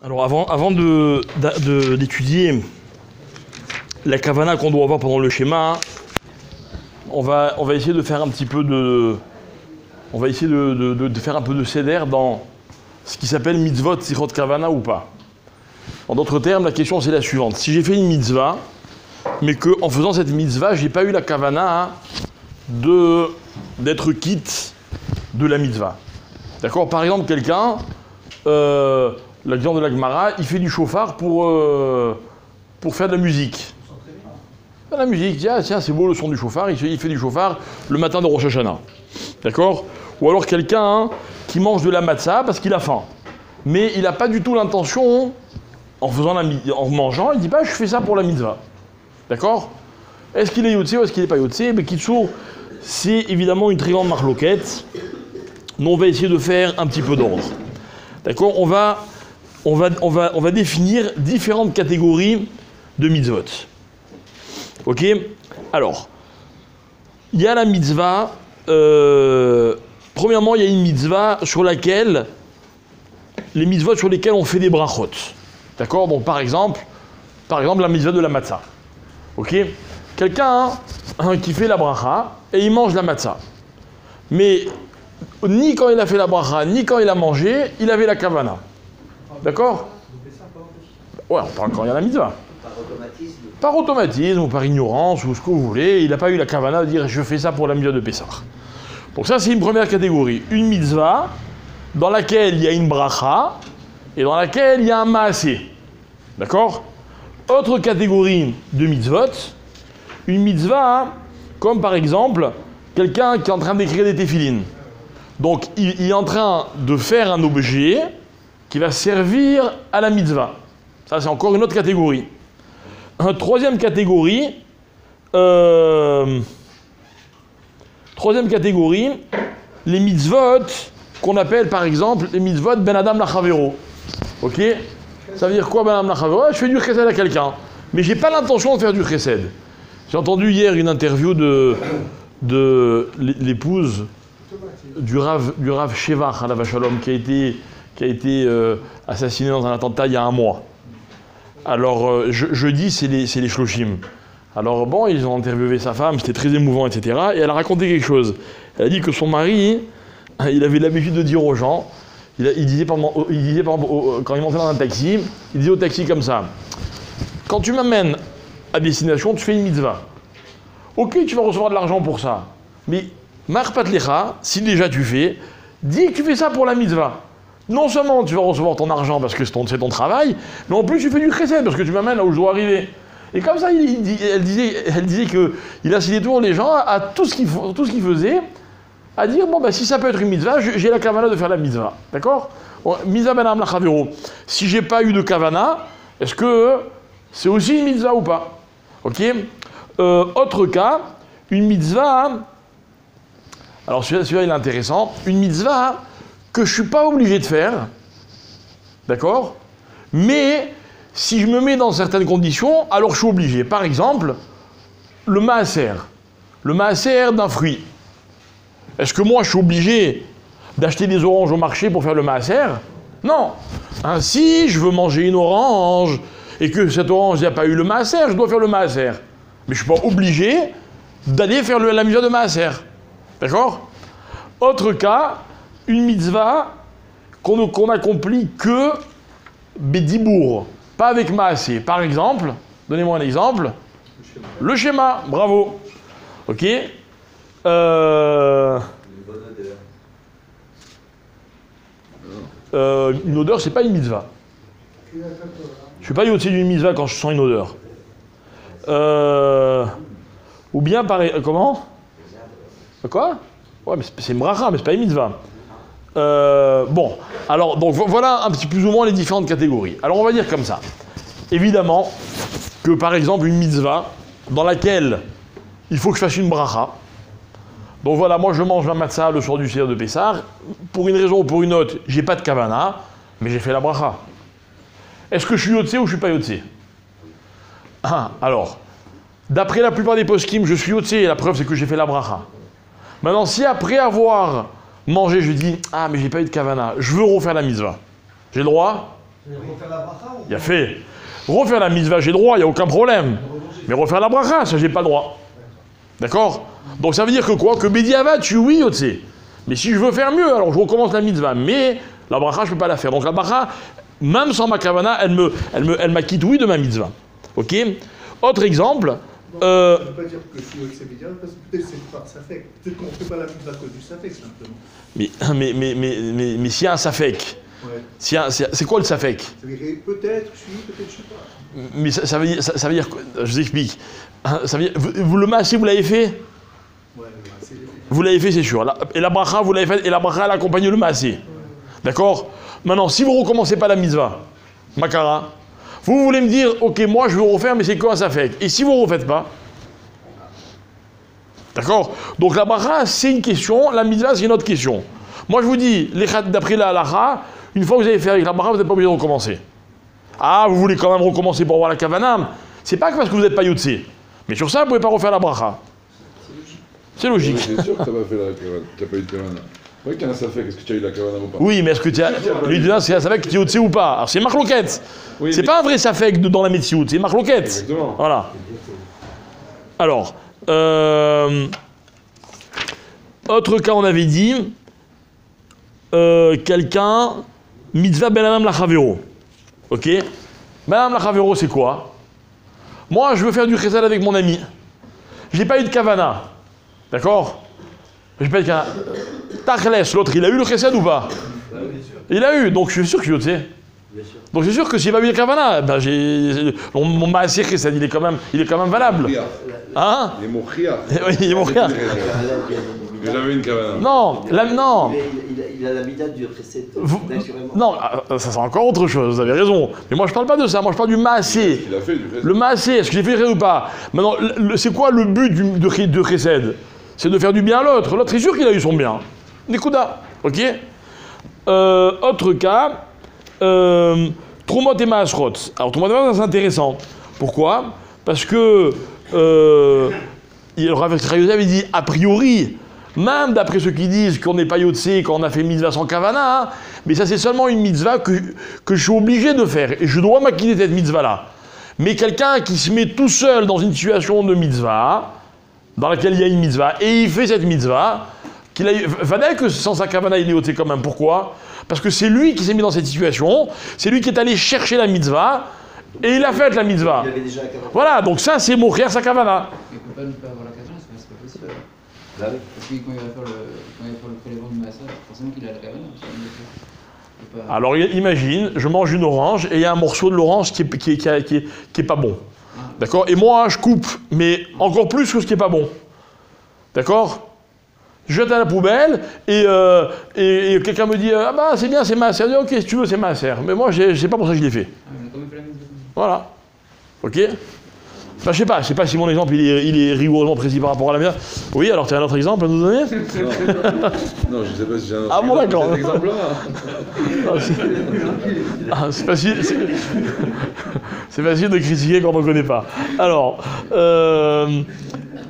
Alors avant d'étudier la kavana qu'on doit avoir pendant le schéma, on va essayer de faire un petit peu de... On va essayer de faire un peu de seder dans ce qui s'appelle mitzvot sichot kavana ou pas. En d'autres termes, la question c'est la suivante. Si j'ai fait une mitzvah, mais qu'en faisant cette mitzvah, j'ai pas eu la kavana d'être quitte de la mitzvah. D'accord? Par exemple, quelqu'un... l'exemple de la Gemara, il fait du chauffard pour faire de la musique. La musique, tiens, c'est beau le son du chauffard, il fait du chauffard le matin de Rosh Hashanah. D'accord? Ou alors quelqu'un qui mange de la matzah parce qu'il a faim. Mais il n'a pas du tout l'intention, en mangeant, il dit pas je fais ça pour la mitzvah. D'accord? Est-ce qu'il est yotze ou est-ce qu'il n'est pas yotze? Mais Kitsour, c'est évidemment une très grande marloquette. Nous, on va essayer de faire un petit peu d'ordre. D'accord? On va définir différentes catégories de mitzvot. Ok? Alors, il y a la mitzvah. Premièrement, il y a une mitzvah sur laquelle les mitzvot sur lesquelles on fait des brachot. D'accord? Donc, par exemple, la mitzvah de la matzah. Ok? Quelqu'un qui fait la bracha et il mange la matzah. Mais ni quand il a fait la bracha, ni quand il a mangé, il avait la kavana. D'accord? Ouais, on parle quand il y a la mitzvah. Par automatisme. Par automatisme ou par ignorance ou ce que vous voulez, il n'a pas eu la kavana de dire je fais ça pour la mitzvah de Pessah. Donc ça c'est une première catégorie. Une mitzvah dans laquelle il y a une bracha et dans laquelle il y a un maasé. D'accord? Autre catégorie de mitzvot, une mitzvah comme par exemple quelqu'un qui est en train d'écrire des téphilines. Donc il est en train de faire un objet qui va servir à la mitzvah. Ça, c'est encore une autre catégorie. Une troisième catégorie, les mitzvot qu'on appelle par exemple les mitzvot ben adam lachavero. Ok? Ça veut dire quoi ben adam lachavero? Je fais du chesed à quelqu'un, mais j'ai pas l'intention de faire du chesed. J'ai entendu hier une interview de l'épouse du Rav Shevach, Alav Shalom, qui a été assassiné dans un attentat il y a un mois. Alors, jeudi, c'est les shloshim. Alors, bon, ils ont interviewé sa femme, c'était très émouvant, etc. Et elle a raconté quelque chose. Elle a dit que son mari, il avait l'habitude de dire aux gens, il disait par exemple, quand il montait dans un taxi, il disait au taxi comme ça, quand tu m'amènes à destination, tu fais une mitzvah. Ok, tu vas recevoir de l'argent pour ça. Mais, marpat lecha, si déjà tu fais, dis que tu fais ça pour la mitzvah. Non seulement tu vas recevoir ton argent parce que c'est ton travail, mais en plus tu fais du chesed parce que tu m'amènes là où je dois arriver. Et comme ça, elle disait qu'il incitait toujours les gens à tout ce qu'il faisait, à dire bon ben si ça peut être une mitzvah, j'ai la kavana de faire la mitzvah. D'accord? Mitzvah ben am lachavero. Si j'ai pas eu de kavana, est-ce que c'est aussi une mitzvah ou pas? Ok? Autre cas, une mitzvah. Alors celui-là il est intéressant. Une mitzvah que je ne suis pas obligé de faire, d'accord? Mais si je me mets dans certaines conditions, alors je suis obligé. Par exemple, le maaser d'un fruit. Est-ce que moi je suis obligé d'acheter des oranges au marché pour faire le maaser? Non. Si je veux manger une orange et que cette orange il n'y a pas eu le maaser, je dois faire le maaser. Mais je ne suis pas obligé d'aller faire la mitzvah de maaser. D'accord? Autre cas, une mitzvah qu'on accomplit que bédibour, pas avec maasé. Par exemple, donnez-moi un exemple. Le schéma, bravo. Ok. Une bonne odeur. Une odeur, c'est pas une mitzvah. Je suis pas yotze d'une mitzvah quand je sens une odeur. Ou bien pareil. Comment? Quoi? Ouais, mais c'est une bracha, mais c'est pas une mitzvah. Bon, alors donc voilà un petit plus ou moins les différentes catégories. Alors on va dire comme ça. Évidemment que par exemple une mitzvah dans laquelle il faut que je fasse une bracha. Donc voilà, moi je mange ma matzah le soir du seder de Pessah. Pour une raison ou pour une autre, j'ai pas de kavana, mais j'ai fait la bracha. Est-ce que je suis yotze ou je suis pas yotze? Alors, d'après la plupart des poskim, je suis yotze et la preuve c'est que j'ai fait la bracha. Maintenant, si après avoir mangé, je dis ah mais j'ai pas eu de kavana, je veux refaire la mitzvah, j'ai le droit? Refaire la bracha ou Il a fait. Refaire la mitzvah, j'ai droit, il n'y a aucun problème. Mais refaire la bracha, ça, j'ai pas droit. D'accord? Donc ça veut dire que quoi? Que Bediavad, je suis oui, Yotse. Mais si je veux faire mieux, alors je recommence la mitzvah. Mais la bracha, je ne peux pas la faire. Donc la bracha, même sans ma kavana, elle m'acquitte oui de ma mitzvah. Ok? Autre exemple. Ça ne veut pas dire que je suis Yotse Bediavad, parce que peut-être c'est par Safek. Peut-être qu'on ne fait pas la mitzvah à cause du Safek, simplement. Mais s'il y a un safek, Ouais. c'est quoi le safek? Ça veut dire peut-être je suis, peut-être je suis pas. Mais ça veut dire quoi? Je vous explique. Ça veut dire, vous le massé, vous l'avez fait? Ouais, c'est Vous l'avez fait, c'est sûr. Et la bracha, vous l'avez fait, et la bracha, elle accompagne le massé. D'accord? Maintenant, si vous ne recommencez pas la mitzvah, Makara, vous voulez me dire, ok, moi je veux refaire, mais c'est quoi un safek? Et si vous ne refaites pas? D'accord? Donc la bracha, c'est une question, la mitzvah, c'est une autre question. Moi je vous dis, d'après la halacha, une fois que vous avez fait avec la bracha, vous n'êtes pas obligé de recommencer. Ah, vous voulez quand même recommencer pour avoir la kavanam? C'est pas que parce que vous n'êtes pas yotse. Mais sur ça, vous ne pouvez pas refaire la bracha. C'est logique. C'est sûr que tu n'as pas fait la kavana, tu n'as pas eu de kavana. Oui, qu'il y en a ça fait, qu'est-ce que tu as eu la kavana ou pas? Oui, mais est-ce que tu as. Lui, c'est un safek qui est yotse ou pas? Alors c'est marloquette. Oui, C'est mais- pas un vrai safek dans la médecine, c'est marloquette. Exactement. Voilà. Alors, autre cas, on avait dit, quelqu'un, mitzvah benadam lachavero. Ok? Benadam lachavero, c'est quoi? Moi, je veux faire du chesed avec mon ami. J'ai pas eu de kavana. D'accord? J'ai pas eu de kavana. Tachles, l'autre, il a eu le chesed ou pas? Il a eu, donc je suis sûr que je sais. Donc c'est sûr que s'il va eu le kavana, ben mon maasir chesed, il est quand même valable. Mochia. Hein? Il est mochia. Oui, il est mochia. J'ai jamais eu une kavana. Non, non. Il a l'habitat du recette Vous- naturellement. Non, ça c'est encore autre chose, vous avez raison. Mais moi je parle pas de ça, moi je parle du maasé. Il a fait du reste. Le maasé, est-ce que j'ai fait le ou pas? Maintenant, c'est quoi le but de chesed? C'est de faire du bien à l'autre. L'autre est sûr qu'il a eu son bien. Nikuda, ok? Autre cas, Trumot et Maasrot. Alors Trumot et Maasrot, c'est intéressant. Pourquoi? Parce que le Rav Yehuda avait dit, a priori, même d'après ceux qui disent qu'on n'est pas yotse, qu'on a fait mitzvah sans kavana, hein, mais ça c'est seulement une mitzvah que je suis obligé de faire, et je dois m'acquitter de cette mitzvah-là. Mais quelqu'un qui se met tout seul dans une situation de mitzvah, dans laquelle il y a une mitzvah, et il fait cette mitzvah, fallait que sans sa kavana il est yotse quand même. Pourquoi? Parce que c'est lui qui s'est mis dans cette situation, c'est lui qui est allé chercher la mitzvah, et il a fait la mitzvah. Il avait déjà un kavana. Voilà, donc ça c'est mocher sa kavana. Il ne peut pas ne pas avoir la kavana, c'est pas possible. Bah oui. Parce que quand il va faire le prélèvement du massage, forcément qu'il a la kavana. Il peut pas- Alors imagine, je mange une orange et il y a un morceau de l'orange qui est pas bon. D'accord? Et moi je coupe, mais encore plus que ce qui est pas bon. D'accord? Je jette à la poubelle et quelqu'un me dit ah bah c'est bien, c'est ma serre. Ok, si tu veux, c'est ma serre. Mais moi c'est pas pour ça que je l'ai fait. Ah, mais on a quand même fait la mitzvah. Voilà. Ok? Enfin, je sais pas si mon exemple il est rigoureusement précis par rapport à la mienne. Oui, alors tu as un autre exemple à nous donner? Non, je sais pas si j'ai un autre. Ah bon, d'accord. Cet exemple-là. C'est facile. C'est facile de critiquer quand on ne connaît pas. Alors,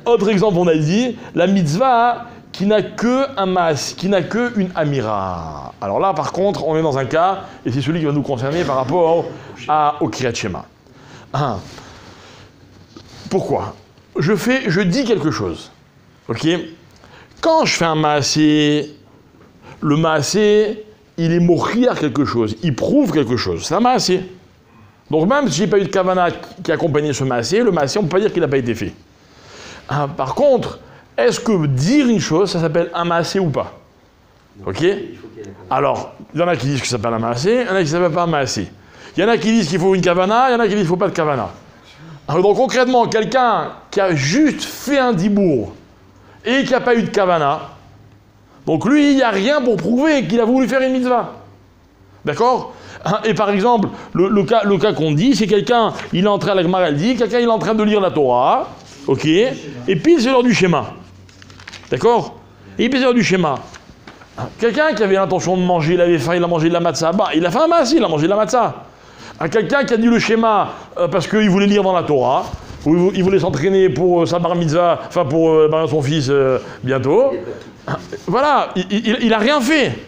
autre exemple, on a dit, la mitzvah qui n'a que un mas, qui n'a que une amira. Alors là, par contre, on est dans un cas, et c'est celui qui va nous concerner par rapport au Kriyat Shema. Pourquoi? Je dis quelque chose. Ok? Quand je fais un maasé, le maasé, il est mochiar quelque chose, il prouve quelque chose. C'est un maasé. Donc même si j'ai pas eu de kavana qui accompagnait ce maasé, le maasé, on ne peut pas dire qu'il n'a pas été fait. Par contre, est-ce que dire une chose, ça s'appelle un maasé ou pas? Ok? Alors, il y en a qui disent que ça s'appelle un maasé, il y en a qui ne s'appelle pas un maasé. Il y en a qui disent qu'il faut une kavana, il y en a qui disent qu'il ne faut pas de kavana. Alors, donc concrètement, quelqu'un qui a juste fait un dibour et qui n'a pas eu de kavana, donc lui, il n'y a rien pour prouver qu'il a voulu faire une mitzvah. D'accord? Et par exemple, le cas qu'on dit, c'est quelqu'un, il est en train, la Gemara elle dit, quelqu'un il est en train de lire la Torah, ok, et puis c'est l'heure du schéma. D'accord? Et puis c'est l'heure du schéma. Quelqu'un qui avait l'intention de manger, il avait faim, il a mangé de la matzah, bah, il a fait un maasé, il a mangé de la matzah. Quelqu'un qui a dit le schéma parce qu'il voulait lire dans la Torah, ou il voulait s'entraîner pour sa bar mitzvah, enfin pour son fils bientôt. Voilà, il a rien fait.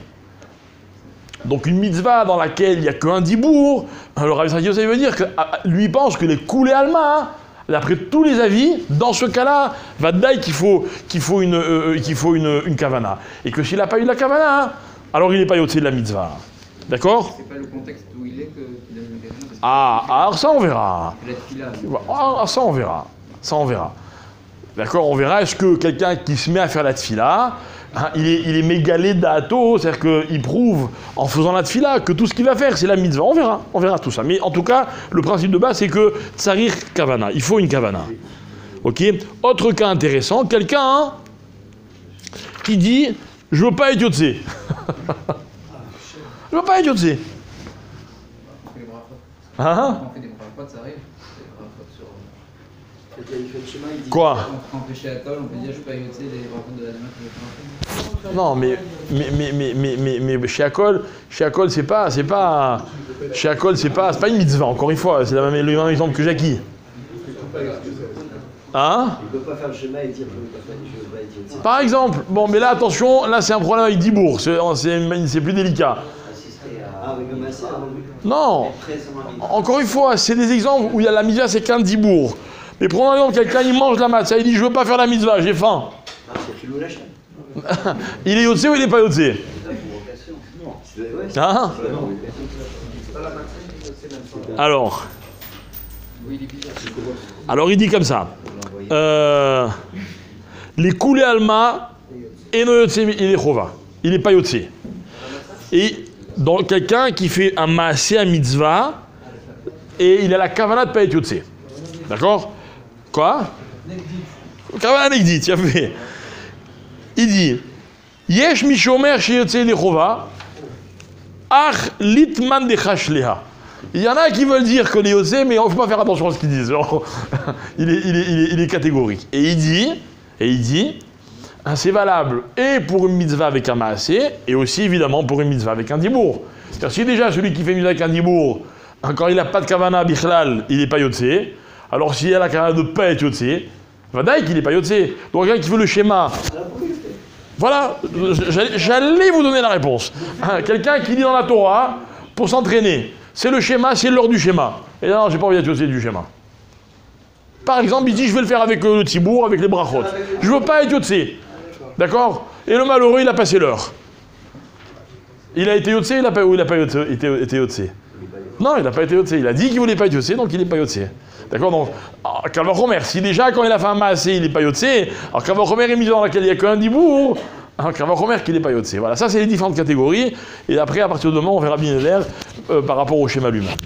Donc une mitzvah dans laquelle il n'y a qu'un dibour, le Rabbi Yitzhak Yosef veut dire que lui pense que les koulé alma, d'après tous les avis, dans ce cas-là, vadaï qu'il faut une kavana. Et que s'il n'a pas eu la kavana, alors il n'est pas yotzé de la mitzvah. D'accord? C'est pas le contexte où il est qu'il donne une question. Alors ça on verra. La tefila. Ça on verra. Ça on verra. D'accord? On verra, est-ce que quelqu'un qui se met à faire la tefila, hein, il est mégalé d'ato, c'est-à-dire qu'il prouve en faisant la tefila que tout ce qu'il va faire c'est la mitzvah. On verra tout ça. Mais en tout cas, le principe de base c'est que tsarir kavana, il faut une kavana. Ok? Autre cas intéressant, quelqu'un qui dit je veux pas être yotzé. Je veux pas être yotzé. On fait des brachot. Hein? On fait des brachot, ça arrive. Des brachot sur. Il fait le chemin, il dit. Quoi? Quand on fait chez Akol, on peut dire je peux pas yotzé des brachot de la demain que je vais faire. Non, mais chez Akol, c'est pas une mitzvah, encore une fois, c'est le même exemple que Jackie. Hein? Il ne peut pas faire le chemin et dire je ne veux pas être yotzé. Par exemple, bon, mais là, attention, là, c'est un problème avec Dibourg, c'est plus délicat. Avec le masseur, Non, encore une fois, c'est des exemples où il y a la mitzvah, c'est qu'un Dibourg. Mais prenons un exemple, quelqu'un, il mange la matzah, il dit, je veux pas faire la mitzvah, j'ai faim. c'est Philou Lachem. Il est yotzé ou il n'est pas yotzé? Hein? Alors, il dit comme ça. Les koulé alma et no yotzé il est chova. Il n'est pas yotzé. Et donc quelqu'un qui fait un maasé, un mitzvah, et il a la kavana de pas être yotzé. D'accord? Quoi? Kavana negdit, il a fait. Il dit Yesh mishomer chez yotzé les chova, ach litman de chashleha. Il y en a qui veulent dire que les yotzé, mais il ne faut pas faire attention à ce qu'ils disent. Genre, il est catégorique. Et il dit, c'est valable et pour une mitzvah avec un maasé, et aussi évidemment pour une mitzvah avec un dibour. C'est-à-dire si déjà celui qui fait une mitzvah avec un dibour, quand il n'a pas de kavana bichlal, il n'est pas yotzé, alors s'il a la kavana de ne pas être yotzé, vadaï qu'il n'est pas yotzé. Donc quelqu'un qui veut le schéma, voilà, j'allais vous donner la réponse. Quelqu'un qui lit dans la Torah pour s'entraîner, c'est le schéma, c'est l'heure du schéma. Et non, j'ai pas envie d'être yotzé du schéma. Par exemple, il dit je vais le faire avec le tibour, avec les brachot. Je veux pas être yotzé. D'accord? Et le malheureux, il a passé l'heure. Il a été yotzé, il n'a pas été yotzé. Non, il n'a pas été yotzé. Il a dit qu'il voulait pas être yotzé, donc il n'est pas yotzé. D'accord? Donc, Kavachomer, si déjà quand il a fait un maasé, il n'est pas yotzé, alors Kavachomer est mis dans laquelle il n'y a qu'un dibour, Kavachomer qu'il n'est pas yotzé. Voilà, ça c'est les différentes catégories. Et après, à partir de demain, on verra bien l'air par rapport au schéma lui-même.